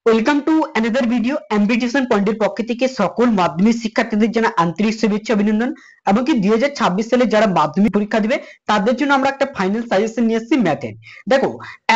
Welcome to another video. Ambition পয়েন্টের পক্ষ থেকে সকল মাধ্যমিক শিক্ষার্থীদের জানা আন্তরিক শুভেচ্ছা অভিনন্দন। এমনকি 2026 সালে যারা মাধ্যমিক পরীক্ষা দিবে তাদের জন্য আমরা একটা ফাইনাল সাজেশন নিয়ে এসেছি ম্যাথের। দেখো,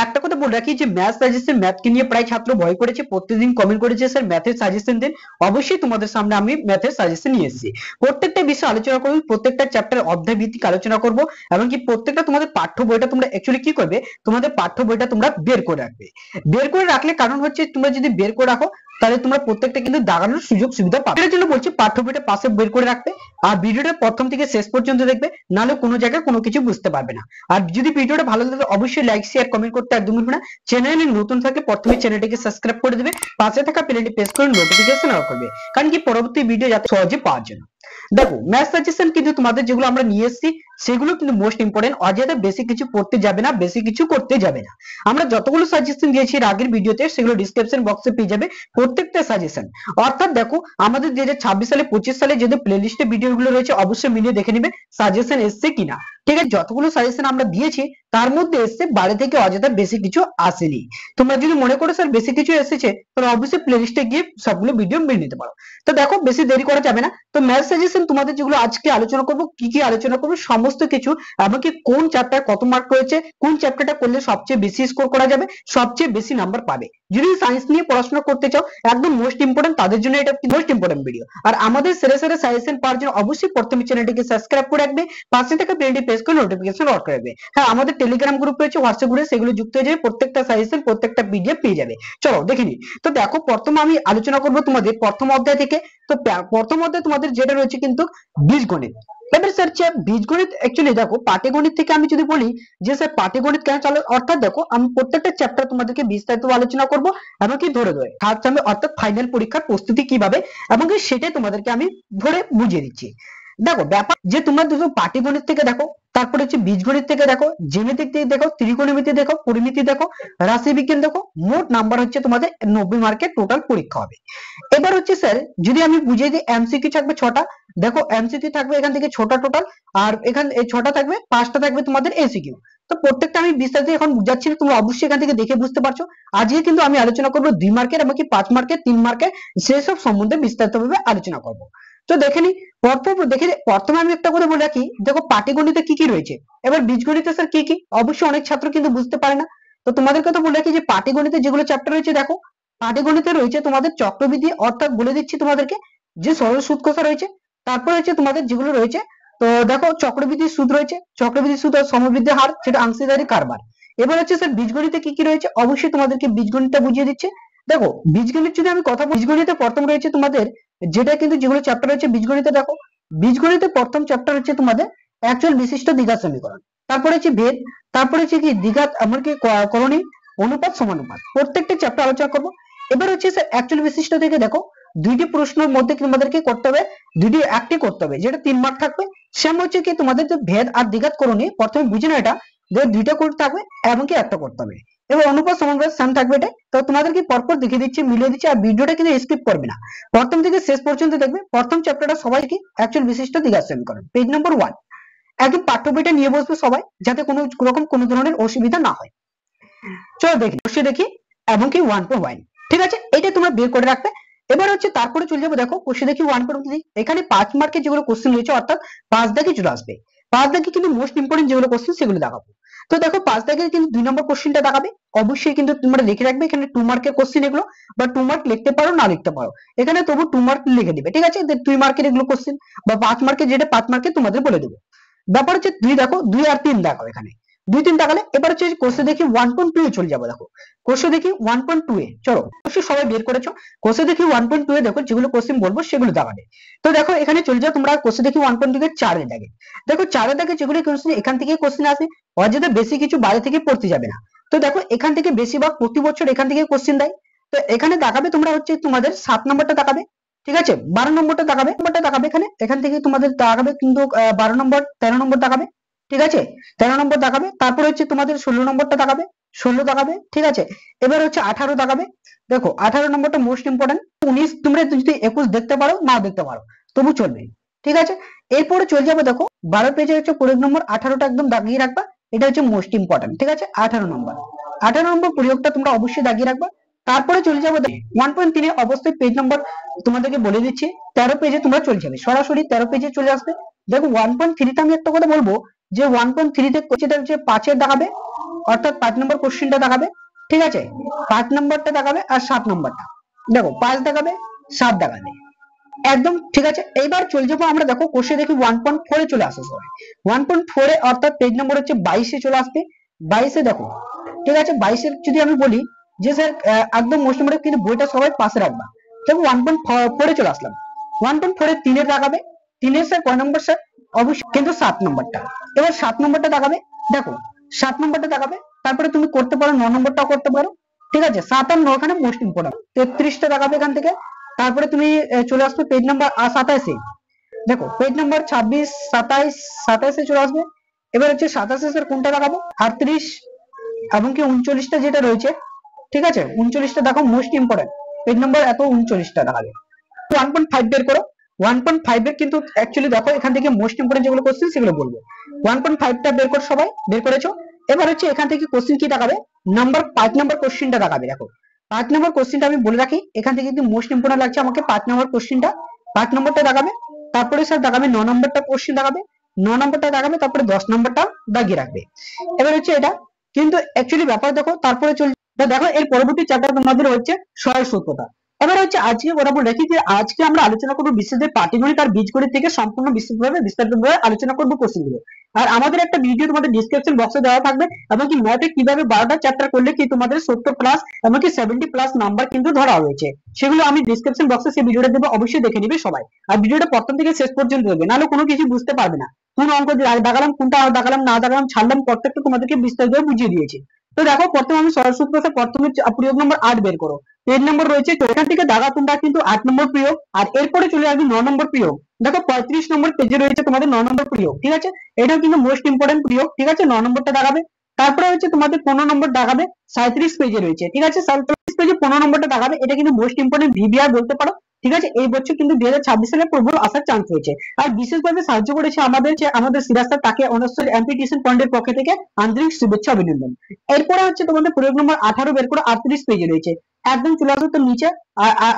একটা কথা বলে রাখি যে ম্যাথ সাজেশন, ম্যাথকে নিয়ে প্রায় ছাত্র ভয় করেছে, প্রত্যেকদিন কমেন্ট করেছে স্যার ম্যাথের সাজেশন দেন। অবশ্যই তোমাদের সামনে আমি ম্যাথের সাজেশন নিয়ে এসেছি। প্রত্যেকটা বিষয় আলোচনা করব, প্রত্যেকটা চ্যাপ্টার অধ্যায় ভিত্তিক আলোচনা করব। এমনকি প্রত্যেকটা তোমাদের পাঠ্য বইটা তোমরা অ্যাকচুয়ালি কি করবে, তোমাদের পাঠ্য বইটা তোমরা বের করে রাখবে। বের করে রাখলে কারণ হচ্ছে তোমরা যদি বের করে রাখো তাহলে তোমরা প্রত্যেকটা কিন্তু দাগানোর সুযোগ সুবিধা পাবে। এর জন্য বলছি পাঠ্য বইটা পাশে বের করে রাখবে, আর ভিডিওটা প্রথম থেকে শেষ পর্যন্ত দেখবে, নাহলে কোনো জায়গায় কোনো কিছু বুঝতে পারবে না। আর যদি ভিডিওটা ভালো লাগে অবশ্যই লাইক শেয়ার কমেন্ট করতে একদম ভুলবে না। চ্যানেলে নতুন থাকলে প্রথমে চ্যানেলটিকে সাবস্ক্রাইব করে দেবে, পাশে থাকা বেলটি প্রেস করে নোটিফিকেশন অন করবে, কারণ কি পরবর্তী ভিডিও যাতে সহজে পাওয়ার জন্য। দেখো, ম্যাথ সাজেশন কিন্তু তোমাদের যেগুলো আমরা নিয়ে এসেছি সেগুলো কিন্তু মোস্ট ইম্পর্টেন্ট। অযথা বেশি কিছু পড়তে যাবে না, বেশি কিছু করতে যাবে না। আমরা যতগুলো সাজেশন দিয়েছি এর আগের ভিডিওতে সেগুলো ডেসক্রিপশন বক্সে পেয়ে যাবে প্রত্যেকটা সাজেশন। অর্থাৎ দেখো, আমাদের 2026 সালে 25 সালে যে প্লেলিস্টে ভিডিওগুলো রয়েছে অবশ্যই মিলিয়ে দেখে নিবে সাজেশন এসছে কিনা। ঠিক আছে, যতগুলো সাজেশন আমরা দিয়েছি তার মধ্যে এসছে, বাইরে থেকে অযথা বেশি কিছু আসেনি। তোমরা যদি মনে করো স্যার বেশি কিছু এসেছে তাহলে অবশ্যই প্লেলিস্টে গিয়ে সবগুলো ভিডিও মিলিয়ে নিতে পারো। তো দেখো, বেশি দেরি করা যাবে না। তো ম্যাথ সাজেশন তোমাদের যেগুলো আজকে আলোচনা করব, কি কি আলোচনা করব সমস্ত কিছু, এমনকি কোন চ্যাপ্টার কত মার্ক রয়েছে, কোন চ্যাপ্টারটা করলে সবচেয়ে বেশি স্কোর করা যাবে, সবচেয়ে বেশি নাম্বার পাবে। যদি সায়েন্স নিয়ে পড়াশোনা করতে চাও একদম মোস্ট ইম্পর্টেন্ট তাদের জন্য এটা মোস্ট ইম্পর্টেন্ট ভিডিও। আর আমাদের সেরা সেরা সাজেশন পাওয়ার জন্য অবশ্যই প্রথমে চ্যানেলটিকে সাবস্ক্রাইব করে রাখবে, পাশে থাকা বেলটি প্রেস করে নোটিফিকেশন অন করে রাখবে। হ্যাঁ, আমাদের টেলিগ্রাম গ্রুপ রয়েছে, হোয়াটসঅ্যাপ গ্রুপে, সেগুলো যুক্ত হয়ে যাবে, প্রত্যেকটা সাজেশন প্রত্যেকটা পিডিএফ পেয়ে যাবে। চলো দেখে নিই। তো দেখো, প্রথমে আমি আলোচনা করব তোমাদের প্রথম অধ্যায় থেকে। তো প্রথম অধ্যায় তোমাদের যেটা রয়েছে কিন্তু বীজগণিত। এবার স্যার বীজগণিত অ্যাকচুয়ালি দেখো, পাটিগণিত থেকে আমি যদি বলি যে স্যার পাটিগণিত কেন চালু, অর্থাৎ দেখো আমি প্রত্যেকটা চ্যাপ্টার তোমাদেরকে বিস্তারিত আলোচনা করব, এমনকি ধরে ধরে থার্ড টার্মে অর্থাৎ ফাইনাল পরীক্ষার প্রস্তুতি কিভাবে, এমনকি সেটাই তোমাদেরকে আমি ধরে বুঝিয়ে দিচ্ছি। দেখো ব্যাপার যে তোমরা দুটো পাটিগণিত থেকে দেখো, তারপরে হচ্ছে বীজগণিত থেকে দেখো, জ্যামিতিক থেকে দেখো, ত্রিকোণমিতি দেখো, পরিমিতি দেখো, রাশি বিজ্ঞান দেখো, মোট নাম্বার হচ্ছে তোমাদের 90 মার্কের টোটাল পরীক্ষা হবে। এবার হচ্ছে স্যার যদি আমি বুঝিয়ে দিই, এমসিকিউ থাকবে 6টা। দেখো, এমসিকিউ থাকবে এখান থেকে 6টা টোটাল, আর এখান এই 6টা থাকবে, 5টা থাকবে তোমাদের এসিকিউ। তো প্রত্যেকটা আমি বিস্তারিত এখন বুঝাচ্ছি না, তোমরা অবশ্যই এখান থেকে দেখে বুঝতে পারছো। আজকে কিন্তু আমি আলোচনা করবো 2 মার্কের, এমনকি 5 মার্কের, 3 মার্কের, সেসব সম্বন্ধে বিস্তারিতভাবে আলোচনা করব। তো দেখে নি, প্রথমে আমি একটা কথা বলে রাখি, দেখো পাটিগণিতে কি কি রয়েছে, এবার বীজগণিতে স্যার কি কি, অবশ্যই অনেক ছাত্র কিন্তু বুঝতে পারে না। তো তোমাদেরকে তো বলে রাখি যে পাটিগণিতে যেগুলো চ্যাপ্টার রয়েছে, দেখো পাটিগণিতে রয়েছে তোমাদের চক্রবৃদ্ধি, অর্থাৎ বলে দিচ্ছি তোমাদেরকে যে সরল সুদ কষা রয়েছে। তারপরে হচ্ছে তোমাদের যেগুলো রয়েছে, তো দেখো চক্রবৃদ্ধি সুদ রয়েছে, চক্রবৃদ্ধি সুদ আর সমবৃদ্ধি হার, সেটা অংশীদারি কারবার। এবার হচ্ছে স্যার বীজগণিতে কি কি রয়েছে, অবশ্যই তোমাদেরকে বীজগণিতটা বুঝিয়ে দিচ্ছে। দেখো, বীজগণিত যদি আমি কথা বলি, বীজগণিতে প্রথম রয়েছে তোমাদের যেটা কিন্তু যেগুলো চ্যাপ্টার রয়েছে বীজগণিতে, দেখো বীজগণিতে প্রথম চ্যাপ্টার হচ্ছে তোমাদের অ্যাকচুয়াল বিশিষ্ট দ্বিঘাত সমীকরণ। তারপরে হচ্ছে ভেদ, তারপরে হচ্ছে কি দ্বিঘাত এমনকি করণী, অনুপাত সমানুপাত, প্রত্যেকটা চ্যাপ্টার আলোচনা করব। এবার হচ্ছে স্যার অ্যাকচুয়াল বিশিষ্ট থেকে দেখো দুইটি প্রশ্নের মধ্যে তোমাদেরকে করতে হবে, দুইটি একটি করতে হবে যেটা 3 মার্ক থাকবে। সেম হচ্ছে কি তোমাদের যে ভেদ আর দ্বিঘাত করণী, প্রথমে বুঝে নাও এটা, যে দুইটা করতে হবে এমনকি একটা করতে হবে। এবার অনুপাত সমানুপাত সেম থাকবে এটা। তো তোমাদেরকে পরপর দেখিয়ে দিচ্ছি, মিলিয়ে দিচ্ছি, আর ভিডিওটা কিন্তু স্কিপ করবে না, প্রথম থেকে শেষ পর্যন্ত দেখবে। প্রথম চ্যাপ্টারটা সবাই কি অ্যাকচুয়াল বিশিষ্ট দ্বিঘাত সমীকরণ, পেজ নম্বর 1। একদম পাঠ্য বইটা নিয়ে বসবে সবাই, যাতে কোনো রকম কোনো ধরনের অসুবিধা না হয়। চলো দেখি, অবশ্যই দেখি, এমনকি 1.1, ঠিক আছে, এটা তোমরা বের করে রাখবে। এবার হচ্ছে তারপরে চলে যাবো, দেখো কোশ্চেন দেখি 1.3, এখানে 5 মার্কের যেগুলো কোশ্চেন রয়েছে, অর্থাৎ 5 দাগে চলে আসবে। 5 দাগে কিন্তু মোস্ট ইম্পর্টেন্ট যেগুলো কোশ্চেন সেগুলো দেখাবো। তো দেখো 5 দাগের কিন্তু 2 নম্বর কোশ্চেনটা দেখাবে, অবশ্যই কিন্তু তোমরা লিখে রাখবে, এখানে 2 মার্কের কোশ্চেন এগুলো, বা 2 মার্ক লিখতে পারো না লিখতে পারো, এখানে তবু 2 মার্ক লিখে দিবে, ঠিক আছে। 2 মার্কের এগুলো কোশ্চেন, বা 5 মার্কের যেটা 5 মার্কের তোমাদের বলে দেবো। ব্যাপার হচ্ছে 2 দেখো, 2 আর 3 দেখো, এখানে 2 3 দেখালে এবার হচ্ছে কোশ্চেন দেখি 1.2 এ চলে যাবো। দেখো কোশ্চেন দেখি 1.2 এ, চলো অবশ্যই সবাই বের করেছো। কোশ্চেন দেখি 1.2 এ দেখো যেগুলো কোশ্চেন বলবো সেগুলো দেখাবে। তো দেখো এখানে চলে যাও তোমরা, কোশ্চেন দেখি 1.2 এর 4 এর দাগে। দেখো 4 এর দাগে যেগুলো কোশ্চেন, এখান থেকে কোশ্চেন আসে, অযথা বেশি কিছু বাইরে থেকে পড়তে যাবে না। তো দেখো এখান থেকে বেশিরভাগ প্রতি বছর এখান থেকে কোশ্চেন দেয়। তো এখানে দেখাবে তোমরা হচ্ছে তোমাদের 7 নম্বরটা দেখাবে, ঠিক আছে, 12 নম্বরটা দেখাবে এখানে, এখান থেকে তোমাদের দেখাবে কিন্তু 12 নম্বর, 13 নম্বর দেখাবে, ঠিক আছে, 13 নম্বর দেখাবে। তারপর হচ্ছে তোমাদের 16 নম্বরটা দেখাবে, 16 দেখাবে, ঠিক আছে। এবার হচ্ছে 18 দেখাবে। দেখো 18 নম্বরটা মোস্ট ইম্পর্টেন্ট। 19 তোমরা যদি 21 দেখতে পারো, নাও দেখতে পারো, তবু চলবে, ঠিক আছে। এরপরে চলে যাবে, দেখো 12 পেজে হচ্ছে প্রয়োগ নম্বর 18টা একদম দাগিয়ে রাখবা, এটা হচ্ছে মোস্ট ইম্পর্টেন্ট, ঠিক আছে। 18 নম্বর, 18 নম্বর প্রয়োগটা তোমরা অবশ্যই দাগিয়ে রাখবা। তারপরে চলে যাবো 1.3 অবশ্যই পেজ নাম্বার তোমাদেরকে বলে দিচ্ছি, 13 পেজে তোমরা চলে যাবে, সরাসরি 13 পেজে চলে আসবে। দেখো 1.3 তে আমি একটা কথা বলবো যে 1.3 তে কোশ্চেনটা হচ্ছে 5 দেখাবে, অর্থাৎ 5 নম্বর কোশ্চেনটা দেখাবে, ঠিক আছে, 5 নম্বরটা দেখাবে আর 7 নম্বরটা, দেখো 5 দেখাবে 7 দেখাবে, একদম ঠিক আছে। এইবার চলে যাবো আমরা, দেখো কোশ্চেন দেখি 1.4 এ চলে আসে সবাই, 1.4 এ অর্থাৎ পেজ নম্বর হচ্ছে 22 এ চলে আসবে। 22 এ দেখো, ঠিক আছে, 22 এর যদি আমি বলি যে স্যার একদম মোস্ট নম্বরে কিন্তু বইটা সবাই পাশে রাখবা, দেখো 1.4 এ চলে আসলাম, 1.4 এ 3 এর দেখাবে, 3 এর স্যার কয় নম্বর স্যার, অবশ্যই কিন্তু 7 নম্বরটা। এবার 7 নম্বরটা দেখাবে, দেখো 7 নম্বরটা দেখাবে, তারপরে তুমি করতে পারো 9 নম্বরটাও করতে পারো, ঠিক আছে, 7 আর 9 এখানে মোস্ট ইম্পর্টেন্ট, 33টা দেখাবে এখান থেকে। তারপরে তুমি চলে আসবে পেজ নাম্বার 27 এ, দেখো পেজ নাম্বার 26 27 27 এ চলে আসবে। এবার হচ্ছে 27 এর কোনটা দেখাবো, 38 এবং কি 39টা যেটা রয়েছে, ঠিক আছে, 39টা দেখো মোস্ট ইম্পর্টেন্ট, পেজ নাম্বার এত 39টা দেখাবে। 1.5 বের করো, 1.5 এর কিন্তু অ্যাকচুয়ালি দেখো এখান থেকে মোস্ট ইম্পর্টেন্ট যেগুলো কোশ্চেন সেগুলো বলবো। 1.5 টা বের করো, সবাই বের করেছো। এবার হচ্ছে এখান থেকে কোশ্চেন কি দেখাবে, নাম্বার 5 নাম্বার কোশ্চেনটা দেখাবে, দেখো 5 নাম্বার কোশ্চেনটা আমি বলে রাখি, এখান থেকে কিন্তু মোস্ট ইম্পর্টেন্ট লাগছে আমাকে 5 নাম্বার কোশ্চেনটা, 5 নম্বরটা দেখাবে, তারপরে স্যার দেখাবে 9 নম্বরটা কোশ্চেন দেখাবে, 9 নম্বরটা দেখাবে, তারপরে 10 নম্বরটা দাগিয়ে রাখবে। এবার হচ্ছে এটা কিন্তু অ্যাকচুয়ালি ব্যাপার দেখো, তারপরে চল দেখো এর পরবর্তী চ্যাপ্টার তোমাদের হচ্ছে সহায়ক সূত্রটা। এবার হচ্ছে আজকে বরাবর দেখি যে আজকে আমরা আলোচনা করবো বিশেষভাবে পাটিগণিত আর বীজগণিত থেকে সম্পূর্ণ বিস্তারিতভাবে আলোচনা করবো কোশ্চেন গুলো। আর আমাদের একটা ভিডিও তোমাদের ডিসক্রিপশন বক্সে দেওয়া থাকবে, এমনকি ম্যাথে কিভাবে 12টা চ্যাপ্টার করলে কি তোমাদের 70 প্লাস এমনকি 70 প্লাস নাম্বার কিন্তু ধরা হয়েছে, সেগুলো আমি ডিসক্রিপশন বক্সে সেই ভিডিওটা দেবো, অবশ্যই দেখে নিবে সবাই। আর ভিডিওটা প্রথম থেকে শেষ পর্যন্ত দেখবে, নাহলে কোনো কিছু বুঝতে পারবে না, কোন অঙ্ক দাগালাম কোনটা দাগালাম না দাগালাম ছাড়লাম, প্রত্যেকটা তোমাদেরকে বিস্তারিতভাবে বুঝিয়ে দিয়েছি। তো দেখো প্রথমে আমি সরল সূত্রতে প্রথমে প্রয়োগ নম্বর 8 বের করো, পেজ নম্বর রয়েছে, তো এখান থেকে দাগা তোমরা কিন্তু 8 নম্বর প্রয়োগ, আর এরপরে চলে আসবে 9 নম্বর প্রয়োগ, দেখো 35 নম্বর পেজে রয়েছে তোমাদের 9 নম্বর প্রয়োগ, ঠিক আছে, এটাও কিন্তু মোস্ট ইম্পর্টেন্ট প্রয়োগ, ঠিক আছে, 9 নম্বরটা দাগাবে। তারপরে হচ্ছে তোমাদের 15 নম্বর দাগাবে, 37 পেজে রয়েছে, ঠিক আছে, 37 পেজে 15 নম্বরটা দাগাবে, এটা কিন্তু মোস্ট ইম্পর্টেন্ট ভিভিআর বলতে পারো, ঠিক আছে, এই বছর কিন্তু 2026 সালে প্রবল আসার চান্স রয়েছে। আর বিশেষভাবে সাহায্য করেছে আমাদের সিরাজ স্যার, তাকে অনস্বর এমপি টিউশন পয়েন্টের পক্ষ থেকে আন্তরিক শুভেচ্ছা অভিনন্দন। এরপরে হচ্ছে তোমাদের প্রয়োগ নম্বর 18 বের করে 38 পেজে রয়েছে, একদম চলে আসো তো নিচে,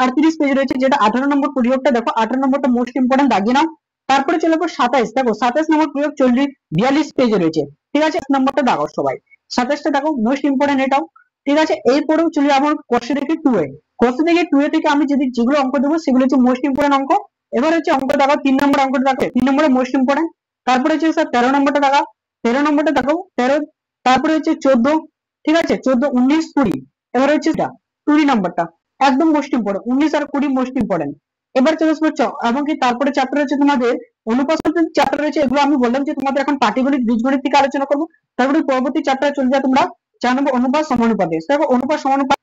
38 পেজে রয়েছে, যেটা 18 নম্বর প্রয়োগটা দেখো, 18 নম্বরটা মোস্ট ইম্পর্টেন্ট দাগিয়ে নাও। তারপরে চলে আসবো 27, দেখো 27 নম্বর প্রয়োগ 42 পেজে রয়েছে, ঠিক আছে, নম্বরটা দাগাও সবাই, 27টা দেখো মোস্ট ইম্পর্টেন্ট এটাও, ঠিক আছে। এরপরেও চলে আমার কোশ্চেন দেখি 2 এ, কোশ্চেন দেখি 2 এ থেকে আমি যদি যেগুলো অঙ্ক দেবো সেগুলো হচ্ছে মোস্ট ইম্পর্টেন্ট অঙ্ক। এবার হচ্ছে অঙ্ক দেখাও, 3 নম্বর অঙ্কটা দেখো, 3 নম্বরে মোস্ট ইম্পর্টেন্ট। তারপরে হচ্ছে স্যার 13 নম্বরটা দেখাও, 13 নম্বরটা দেখো 13, তারপরে হচ্ছে 14, ঠিক আছে, 14 19 20, এবার হচ্ছে এটা 20 নাম্বারটা একদম মোস্ট ইম্পর্টেন্ট, 19 আর 20 মোস্ট ইম্পর্টেন্ট। এবার চলে আসবো এমনকি তারপরে চ্যাপ্টার হচ্ছে তোমাদের অনুপাত চ্যাপ্টার রয়েছে, এগুলো আমি বললাম যে তোমাদের এখন পাটিগণিত বীজগণিত থেকে আলোচনা করবো। তারপরে পরবর্তী চ্যাপ্টারে চলে যাও তোমরা 4 নম্বর অনুপাত সমানুপাতে, দেখো অনুপাত সমানুপাত,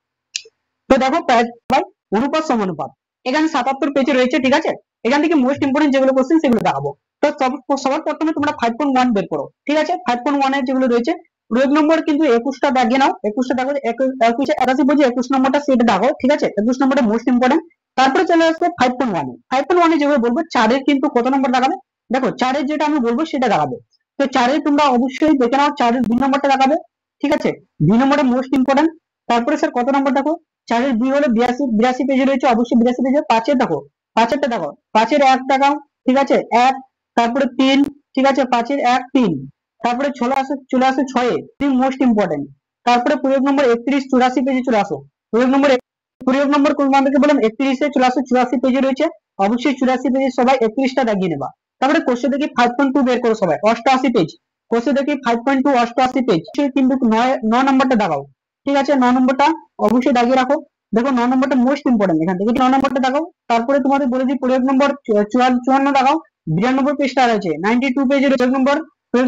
তো দেখো ভাই অনুপাত সমানুপাত এখানে 77 পেজে রয়েছে, ঠিক আছে, এখান থেকে মোস্ট ইম্পর্টেন্ট যেগুলো কোশ্চেন সেগুলো দেখাবো। তো সবার প্রথমে তোমরা 5.1 বের করো, ঠিক আছে, 5.1 এর যেগুলো রয়েছে প্রয়োগ নম্বর কিন্তু 21টা দাগিয়ে নাও, 21টা দাগো, 81 বলছে 21 নম্বরটা সেটা দাগো, ঠিক আছে, 21 নম্বরটা মোস্ট ইম্পর্টেন্ট। তারপরে চলে আসবে 5.1 এ, 5.1 এ যেগুলো বলবো 4 এর কিন্তু কত নম্বর দাগাবে, দেখো 4 এর যেটা আমি বলবো সেটা দাগাবে। তো 4 এর তোমরা অবশ্যই দেখে নাও, 4 এর 2 নম্বরটা দাগাবে, ঠিক আছে, 2 নম্বরটা মোস্ট ইম্পর্টেন্ট। তারপরে স্যার কত নম্বর দেখো, 4 এর 2 হলো 82 পেজে রয়েছে, অবশ্যই 82 পেজে। 5 এর দেখো, 5 এরটা দেখো, 5 এর 1 দেখাও, ঠিক আছে, 1, তারপরে 3, ঠিক আছে, 5 এর 1 3, তারপরে চলে আসে 6 এ 3 মোস্ট ইম্পর্টেন্ট। তারপরে প্রয়োগ নম্বর 31 84 পেজে চলে আসো, প্রয়োগ নম্বর কোন আমাদেরকে বললাম 31 এ চলে আসো, 84 পেজে রয়েছে, অবশ্যই 84 পেজে সবাই 31টা দাগিয়ে নেবা। তারপরে কোশ্চেন দেখি 5.2 বের করো সবাই, 88 পেজ, কোশ্চেন দেখি 5.2 88 পেজ, কিন্তু 9 নম্বরটা দাগাও, ঠিক আছে, 9 নম্বরটা অবশ্যই দাগিয়ে রাখো। দেখো 9 নম্বরটা মোস্ট ইম্পর্টেন্ট, এখান থেকে 9 নম্বরটা দাগাও। তারপরে তোমাদের বলে দিই প্রয়োগ নম্বর 54 দাগাও, 92 পেজটা রয়েছে, 92 পেজের প্রয়োগ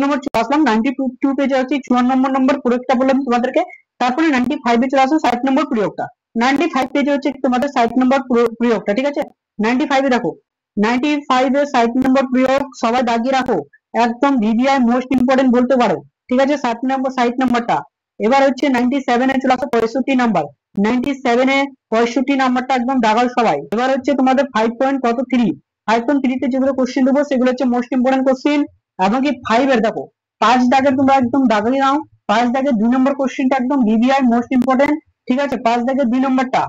নম্বর আসলাম 92 পেজে আছে 54 নম্বর প্রয়োগটা বললাম তোমাদেরকে। তারপরে 95 এ চলে আসো 60 নম্বর প্রয়োগটা, 95 পেজে হচ্ছে তোমাদের 60 নম্বর প্রয়োগটা, ঠিক আছে, 95 এ দেখো, 95 এ 60 নম্বর প্রয়োগ সবাই দাগিয়ে রাখো, একদম ভিভিআই মোস্ট ইম্পর্টেন্ট বলতে পারো, ঠিক আছে, 60 নম্বরটা। এবার হচ্ছে 97 এ চলে আসো 65 নাম্বার, 97 এ 65 নাম্বারটা একদম দাগাও সবাই। এবার হচ্ছে তোমাদের 5.3 তে যেগুলো কোশ্চেন দেবো সেগুলো হচ্ছে মোস্ট ইম্পর্টেন্ট কোশ্চেন, এবং কি 5 এর দেখো 5 দাগের তোমরা একদম দাগিয়ে নাও, 5 দাগের 2 নম্বর কোশ্চেনটা একদম ভিভিআই মোস্ট ইম্পর্টেন্ট, ঠিক আছে, 5 দাগের 2 নম্বরটা।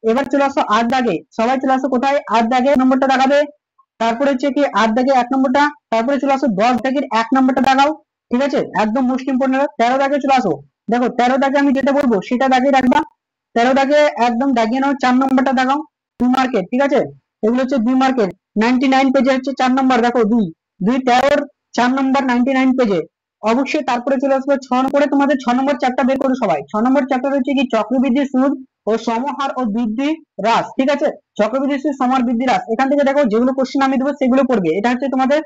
এবার চলে আসো 8 দাগে, সবাই চলে আসো কোথায়, 8 দাগে নম্বরটা দেখাবে। তারপরে হচ্ছে কি 8 দাগে 1 নম্বরটা। তারপরে চলে আসো 10 দাগের 1 নম্বরটা দেখাও। ঠিক আছে, একদম মোস্ট ইম্পর্টেন্ট। 13 দাগে চলে আসো। দেখো 13 দাগে আমি যেটা বলবো সেটা দাগে রাখবা। 13 দাগে একদম দাগিয়ে নাও, 4 নম্বরটা দেখাও। 2 মার্কের, ঠিক আছে, এগুলো হচ্ছে 2 মার্কের। 99 পেজে হচ্ছে 4 নম্বর, দেখো 2 2 13 4 নম্বর 99 পেজে। অবশ্যই তারপরে চলে আসবে 6 করে, তোমাদের 6 নম্বর চ্যাপ্টার বের করো সবাই। 6 নম্বর চ্যাপ্টার হচ্ছে কি চক্রবৃদ্ধি সুদ ও সমহার ও বৃদ্ধি হ্রাস। ঠিক আছে, চক্রবৃদ্ধি সুদ সমহার বৃদ্ধি হ্রাস, এখান থেকে দেখো যেগুলো কোশ্চেন আমি দেবো সেগুলো পড়বে। এটা হচ্ছে তোমাদের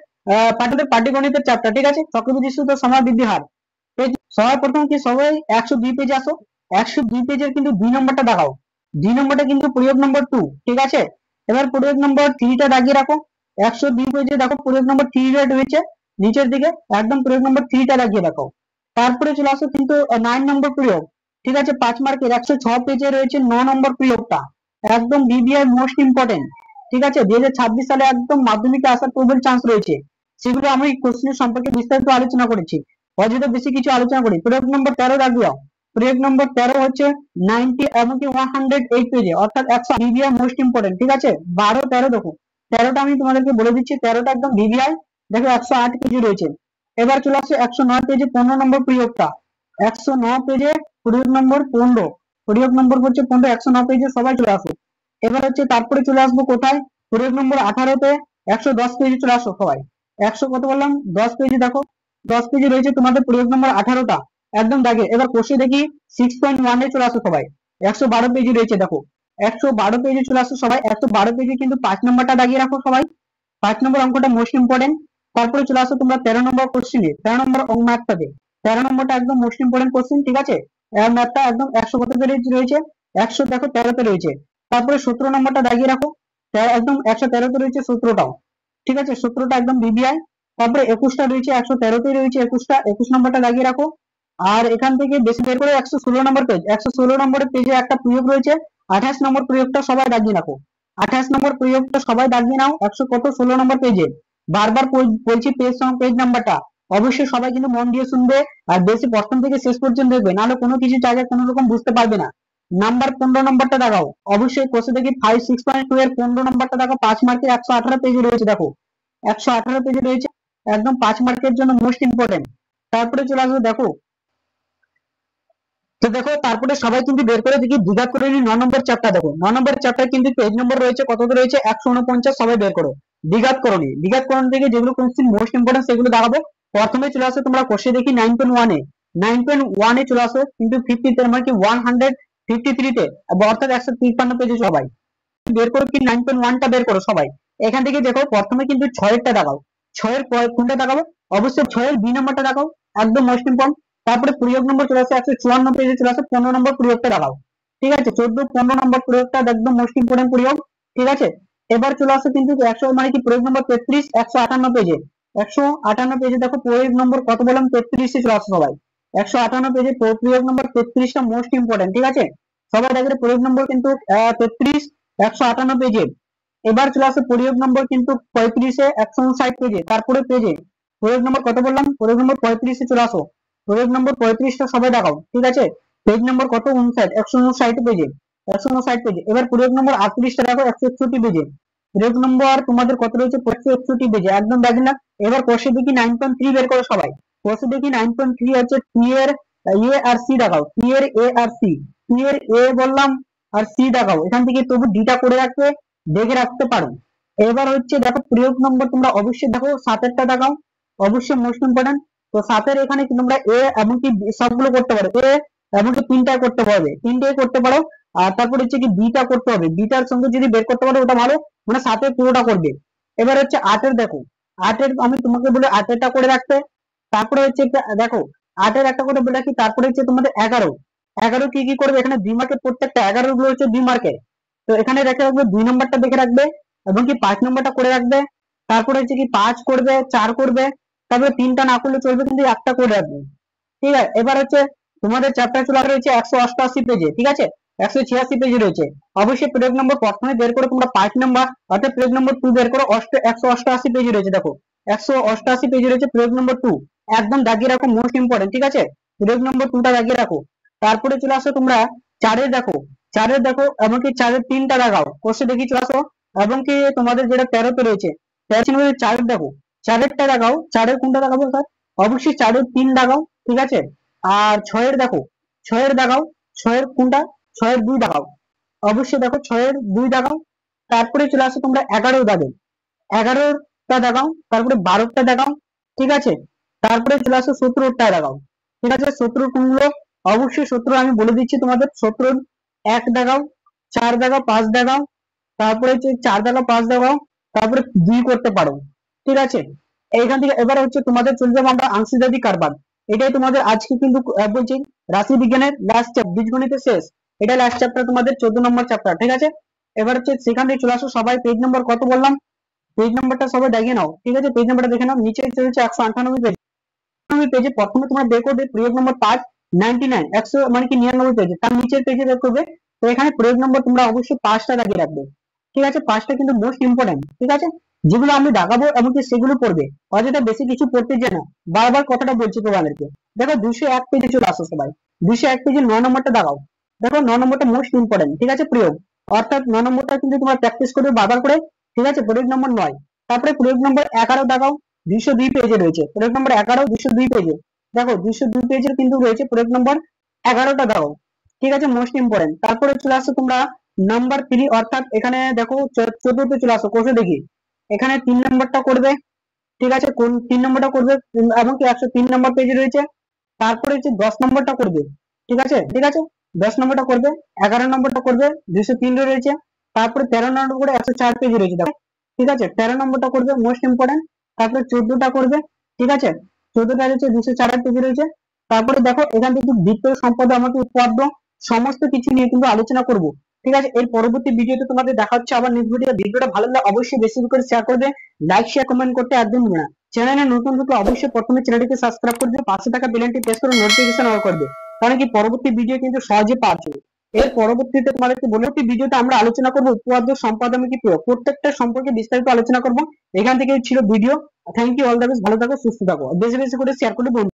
পাটিগণিতের চ্যাপ্টার। ঠিক আছে, চক্রবৃদ্ধি সুদ ও সমহার বৃদ্ধি হার। সবার প্রথম কি সবাই 102 পেজে আসো। 102 পেজের কিন্তু 2 নম্বরটা দেখাও। 2 নম্বরটা কিন্তু প্রয়োগ নম্বর 2। ঠিক আছে, এবার প্রয়োগ নম্বর 3 টা দাগিয়ে রাখো। 102 পেজে দেখো প্রয়োগ নম্বর 3 টা রয়েছে নিচের দিকে, একদম প্রয়োগ নম্বর 3 টা দাগিয়ে রাখো। তারপরে চলে আসো কিন্তু 9 নম্বর প্রয়োগ। ঠিক আছে, 5 মার্কের 106 পেজে রয়েছে 9 নম্বর প্রয়োগটা, একদম বিবিআই মোস্ট ইম্পর্টেন্ট। ঠিক আছে, 2026 সালে একদম মাধ্যমিকে আসার প্রবল চান্স রয়েছে। সেগুলো আমি কোশ্চেন সম্পর্কে বিস্তারিত আলোচনা করেছি, অযথা বেশি কিছু আলোচনা করি। প্রয়োগ নম্বর 13 দাগিয়ে, প্রয়োগ নম্বর 13 হচ্ছে 90 এমনকি 108 পেজে, অর্থাৎ 100 বিবিআই মোস্ট ইম্পর্টেন্ট। ঠিক আছে, 12 13 দেখো, 13টা আমি তোমাদেরকে বলে দিচ্ছি, 13টা একদম বিবিআই। দেখো 108 পেজে রয়েছে। এবার চলে আসছে 109 পেজে 15 নম্বর প্রয়োগটা। 109 পেজে প্রয়োগ নম্বর 15, প্রয়োগ নম্বর হচ্ছে 15, 109 পেজে সবাই চলে আসো। এবার হচ্ছে তারপরে চলে আসবো কোথায়, প্রয়োগ নম্বর 18তে 110 পেজে চলে আসো সবাই। 100 কত বললাম, 10 পেজে দেখো, 10 পেজে রয়েছে তোমাদের প্রয়োগ নম্বর 18টা, একদম দাগে। এবার কোষে দেখি 6.1 এ চলে আসো সবাই। 112 পেজে রয়েছে দেখো, 112 পেজে চলে আসো সবাই। 112 পেজে কিন্তু 5 নম্বরটা দাগিয়ে রাখো সবাই। 5 নম্বর অঙ্কটা মোস্ট ইম্পর্টেন্ট। তারপরে চলে আসো তোমরা 13 নম্বর কোশ্চেনে, 13 নম্বর ম্যাথটাতে। 13 নম্বরটা একদম মোস্ট ইম্পর্টেন্ট কোশ্চেন। ঠিক আছে, ম্যাথটা একদম 100 কত পেজে রয়েছে, 100 দেখো 13 তে রয়েছে। তারপরে 17 নম্বরটা দাগিয়ে রাখো, একদম 113 তে রয়েছে 17টাও। ঠিক আছে, 17টা একদম বিবিআই। তারপরে 21টা রয়েছে 113 তে রয়েছে 21টা, 21 নম্বরটা দাগিয়ে রাখো। আর এখান থেকে বেশি বের করে 116 নম্বর পেজ, 116 নম্বরের পেজে একটা প্রয়োগ রয়েছে, 28 নম্বর প্রয়োগটা সবাই দাগিয়ে রাখো। 28 নম্বর প্রয়োগটা সবাই দাগিয়ে নাও, 100 কত 16 নম্বর পেজে। বারবার বলছি পেজ সং পেজ নাম্বারটা, অবশ্যই সবাই কিন্তু মন দিয়ে শুনবে, আর বেশি প্রথম থেকে শেষ পর্যন্ত দেখবে, নাহলে কোনো কিছু জায়গায় কোনো রকম বুঝতে পারবে না। নাম্বার 15 নম্বরটা দেখাও, অবশ্যই কোষে দেখি 5 6.2 এর 15 নম্বরটা দেখো, 5 মার্কের 118 পেজে রয়েছে দেখো, 118 পেজে রয়েছে, একদম 5 মার্কের জন্য মোস্ট ইম্পর্টেন্ট। তারপরে চলে আসবে দেখো, তো দেখো তারপরে সবাই কিন্তু বের করে দেখি দ্বিঘাত করে নি 9 নম্বর চ্যাপ্টার। দেখো 9 নম্বর চ্যাপ্টার কিন্তু পেজ নম্বর রয়েছে কত রয়েছে, 149, সবাই বের করো। দ্বিঘাত করণী, দ্বিঘাত করণ থেকে যেগুলো কোশ্চেন মোস্ট ইম্পর্টেন্ট সেগুলো দেখাবো। প্রথমে চলে আসো তোমরা কোশ্চেন দেখি 9.1 এ, 9.1 এ চলে আসো কিন্তু 50 তে মানে কি 153 তে, অর্থাৎ 153 পেজে সবাই বের করো কি 9.1 টা বের করো সবাই। এখান থেকে দেখো প্রথমে কিন্তু 6 এরটা দেখাও, 6 এর কোনটা দেখাবো, অবশ্যই 6 এর বি নম্বরটা দেখাও, একদম মোস্ট ইম্পর্টেন্ট। তারপরে প্রয়োগ নম্বর চলে আসে 154 পেজে চলে আসে 15 নম্বর প্রয়োগটা দেখাও। ঠিক আছে, 14 15 নম্বর প্রয়োগটা একদম মোস্ট ইম্পর্টেন্ট প্রয়োগ। ঠিক আছে, এবার চলে আসে কিন্তু 100 মানে কি প্রয়োগ নম্বর 33 158 পেজে, 158 পেজে দেখো প্রয়োগ নম্বর কত বললাম 33 এ চলে আসে সবাই। 158 পেজে প্রয়োগ নম্বর 33 টা মোস্ট ইম্পর্টেন্ট। ঠিক আছে, সবাই দেখবে প্রয়োগ নম্বর কিন্তু 33 158 পেজে। এবার চলে আসে প্রয়োগ নম্বর কিন্তু 35 এ 159 পেজে। তারপরে পেজে প্রয়োগ নম্বর কত বললাম, প্রয়োগ নম্বর 35 এ চলে আসো। প্রয়োগ নম্বর 35 টা সবাই দেখাও। ঠিক আছে, পেজ নম্বর কত 59, 159 পেজে, 159 পেজে। এবার প্রয়োগ নম্বর 38 টা দেখো 161 পেজে। প্রয়োগ নম্বর তোমাদের কত রয়েছে 161 পেজে, একদম দেখেন না। এবার কোষে দেখি 9.3 বের করো সবাই। কোষে দেখি 9.3 হচ্ছে টি এর এ আর সি দেখাও, টি এর এ আর সি, টি এর এ বললাম আর সি দেখাও। এখান থেকে তবু ডিটা করে রাখতে দেখে রাখতে পারো। এবার হচ্ছে দেখো প্রয়োগ নম্বর তোমরা অবশ্যই দেখো 7 দেখাও, অবশ্যই মোস্ট ইম্পর্টেন্ট। তো 7 এখানে কি তোমরা এ এমনকি সবগুলো করতে পারো, এ এমনকি 3টা করতে পারবে, 3টে করতে পারো। আর তারপর হচ্ছে কি বিটা করতে হবে, বিটার সঙ্গে যদি বের করতে পারো ওটা ভালো, মানে 7 পুরোটা করবে। এবার হচ্ছে 8 দেখো, 8 আমি তোমাকে বলে 8টা করে রাখতে। তারপরে হচ্ছে দেখো 8 একটা করে বলে রাখি। তারপরে হচ্ছে তোমাদের 11, 11 কি কি করবে, এখানে 2 মার্কের প্রত্যেকটা 11 গুলো হচ্ছে 2 মার্কের। তো এখানে রেখে রাখবে 2 নম্বরটা দেখে রাখবে, এবং কি 5 নম্বরটা করে রাখবে। তারপরে হচ্ছে কি 5 করবে, 4 করবে, তারপরে 3টা না করলে চলবে, কিন্তু একটা করে রাখবে। ঠিক আছে, এবার হচ্ছে তোমাদের চ্যাপ্টার চলে রয়েছে 188 পেজে। ঠিক আছে, 186 পেজে রয়েছে। অবশ্যই প্রয়োগ নম্বর প্রথমে বের করে তোমরা 5 নম্বর, অর্থাৎ প্রয়োগ নম্বর 2 বের করো। 188 পেজে রয়েছে দেখো, 188 পেজে রয়েছে প্রয়োগ নম্বর 2, একদম দাগিয়ে রাখো মোস্ট ইম্পর্টেন্ট। ঠিক আছে, প্রয়োগ নম্বর 2টা দাগিয়ে রাখো। তারপরে চলে আসো তোমরা চারের দেখো এবং কি চারের তিনটা লাগাও, কোষে দেখি চলে আসো। এবং কি তোমাদের যেটা 13 তে রয়েছে, 13 চিহ্নের চারের দেখো, চারেরটা লাগাও। চারের কোনটা লাগাবো স্যার? অবশ্যই চারের তিন লাগাও, ঠিক আছে। আর ছয়ের দেখো, ছয়ের লাগাও। ছয়ের কোনটা? ছয়ের দুই লাগাও, অবশ্যই দেখো ছয়ের দুই লাগাও। তারপরে চলে আসো তোমরা 11 দাগে, 11টা দেখাও। তারপরে 12টা দেখাও, ঠিক আছে। তারপরে চলে আসো 17টা দেখাও, ঠিক আছে। 17 কোনগুলো? অবশ্যই 17 আমি বলে দিচ্ছি তোমাদের। 17 এক দেখাও, 4 দেখাও, 5 দেখাও। তারপরে হচ্ছে 4 দেখাও, 5 দেখাও। তারপরে 2 করতে পারো, ঠিক আছে। এইখান থেকে এবারে হচ্ছে তোমাদের চলে যাবো আমরা আংশিক কারবার। এটাই তোমাদের আজকে কিন্তু বলছি রাশি বিজ্ঞানের লাস্ট চ্যাপ্টার, বীজগণিতের শেষ। এটা লাস্ট চ্যাপ্টার তোমাদের 14 নম্বর চ্যাপ্টার, ঠিক আছে। এবার হচ্ছে সেখান থেকে চলে আসো সবাই। পেজ নম্বর কত বললাম? পেজ নাম্বারটা সবাই দেখে নাও, ঠিক আছে। পেজ নাম্বারটা দেখে নাও, নিচে চলছে 198 পেজ। পেজে প্রথমে তোমরা বের করবে প্রয়োগ নম্বর পার্ট 99, 100 মানে কি 99 পেজে, তার নিচের পেজে বের করবে। তো এখানে প্রয়োগ নম্বর তোমরা অবশ্যই 5টা লাগিয়ে রাখবে, ঠিক আছে। 5টা কিন্তু মোস্ট ইম্পর্টেন্ট, ঠিক আছে। যেগুলো আমি দেখাবো এমনকি সেগুলো পড়বে, অযথা বেশি কিছু পড়তে যায় না। বারবার কথাটা বলছি তোমাদেরকে। দেখো 201 পেজে চলে আসো সবাই। 201 পেজে 9 নম্বরটা দেখাও। দেখো 9 নম্বরটা মোস্ট ইম্পর্টেন্ট, ঠিক আছে। প্রয়োগ, অর্থাৎ 9 নম্বরটা কিন্তু তোমরা প্র্যাকটিস করবে বারবার করে, ঠিক আছে। প্রয়োগ নম্বর 9। তারপরে প্রয়োগ নম্বর 11 দেখাও। 202 পেজে রয়েছে প্রয়োগ নম্বর 11, 202 পেজে। দেখো 202 পেজের কিন্তু রয়েছে প্রয়োগ নম্বর 11টা দাও, ঠিক আছে, মোস্ট ইম্পর্টেন্ট। তারপরে চলে আসো তোমরা নাম্বার 3, অর্থাৎ এখানে দেখো 14তে চলে আসো, কোষে দেখি। এখানে 3 নম্বরটা করবে, ঠিক আছে। কোন 3 নম্বরটা করবে? এবং কি 103 নম্বর পেজে রয়েছে। তারপরে হচ্ছে 10 নম্বরটা করবে, ঠিক আছে, ঠিক আছে। 10 নম্বরটা করবে, 11 নম্বরটা করবে, 203 রয়েছে। তারপরে 13 নম্বর করে 104 পেজে রয়েছে, দেখো, ঠিক আছে। 13 নম্বরটা করবে, মোস্ট ইম্পর্টেন্ট। তারপরে 14টা করবে, ঠিক আছে। 14টা হচ্ছে 204 পেজে রয়েছে। তারপরে দেখো এখান থেকে বৃত্ত সম্পদ আমাকে উপপাদ্য সমস্ত কিছু নিয়ে কিন্তু আলোচনা করব, ঠিক আছে। এর পরবর্তী ভিডিওতে তোমাদের দেখা হচ্ছে আবার নেক্সট ভিডিও। ভিডিওটা ভালো লাগলে অবশ্যই বেশি করে শেয়ার করবে, লাইক শেয়ার কমেন্ট করতে একদম ভুলবে না। চ্যানেলে নতুন থাকলে অবশ্যই প্রথমে চ্যানেলটিকে সাবস্ক্রাইব করে দিও, পাশে থাকা বেল আইকনটি প্রেস করে নোটিফিকেশন অন করে দিও, কারণ কি পরবর্তী ভিডিও কিন্তু সহজে পাওয়া যাবে। এর পরবর্তীতে তোমাদেরকে বলে একটি ভিডিওতে আমরা আলোচনা করব উপপাদ্য সম্পাদনাকে প্রয়োগ, প্রত্যেকটা সম্পর্কে বিস্তারিত আলোচনা করব। এখান থেকে ছিল video. Thank you, all the best, ভালো থাকো, সুস্থ থাকো, বেশি বেশি করে শেয়ার করে বন্ধু।